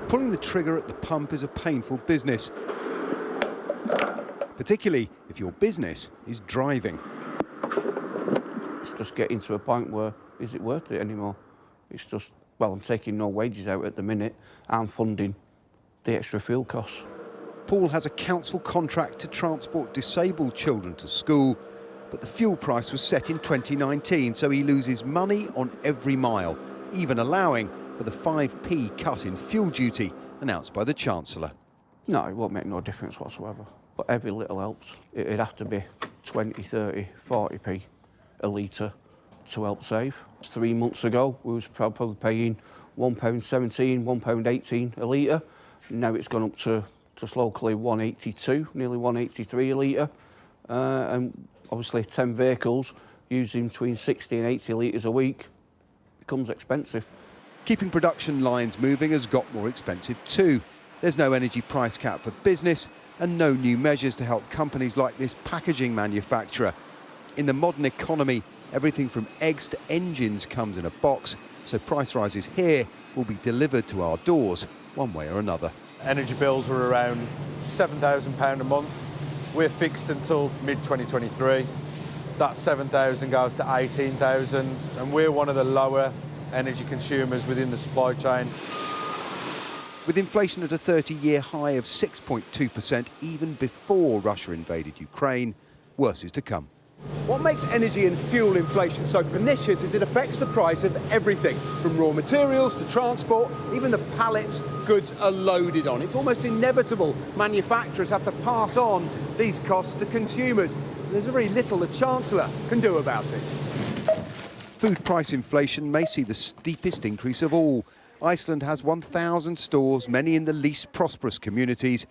Pulling the trigger at the pump is a painful business, particularly if your business is driving. It's just getting to a point where, is it worth it anymore? It's just, well, I'm taking no wages out at the minute. I'm funding the extra fuel costs. Paul has a council contract to transport disabled children to school, but the fuel price was set in 2019, so he loses money on every mile, even allowing for the 5p cut in fuel duty announced by the Chancellor. No, it won't make no difference whatsoever, but every little helps. It'd have to be 20, 30, 40p a litre to help save. 3 months ago, we was probably paying £1.17, £1.18 a litre. Now it's gone up to just locally 182, nearly 183 a litre. And obviously 10 vehicles using between 60 and 80 litres a week becomes expensive. Keeping production lines moving has got more expensive too. There's no energy price cap for business and no new measures to help companies like this packaging manufacturer. In the modern economy, everything from eggs to engines comes in a box, so price rises here will be delivered to our doors one way or another. Energy bills were around £7,000 a month. We're fixed until mid-2023. That 7,000 goes to 18,000, and we're one of the lower energy consumers within the supply chain. With inflation at a 30-year high of 6.2% even before Russia invaded Ukraine, worse is to come. What makes energy and fuel inflation so pernicious is it affects the price of everything, from raw materials to transport, even the pallets goods are loaded on. It's almost inevitable manufacturers have to pass on these costs to consumers. There's very little the Chancellor can do about it. Food price inflation may see the steepest increase of all. Iceland has 1,000 stores, many in the least prosperous communities.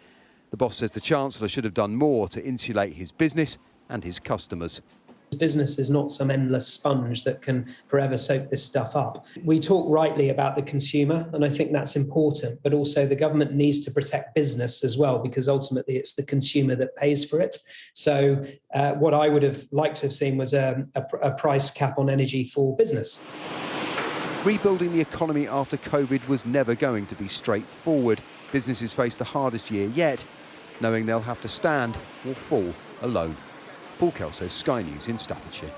The boss says the Chancellor should have done more to insulate his business and his customers. Business is not some endless sponge that can forever soak this stuff up. We talk rightly about the consumer, and I think that's important, but also the government needs to protect business as well, because ultimately it's the consumer that pays for it. So what I would have liked to have seen was a price cap on energy for business. Rebuilding the economy after COVID was never going to be straightforward. Businesses face the hardest year yet, knowing they'll have to stand or fall alone. Paul Kelso, Sky News in Staffordshire.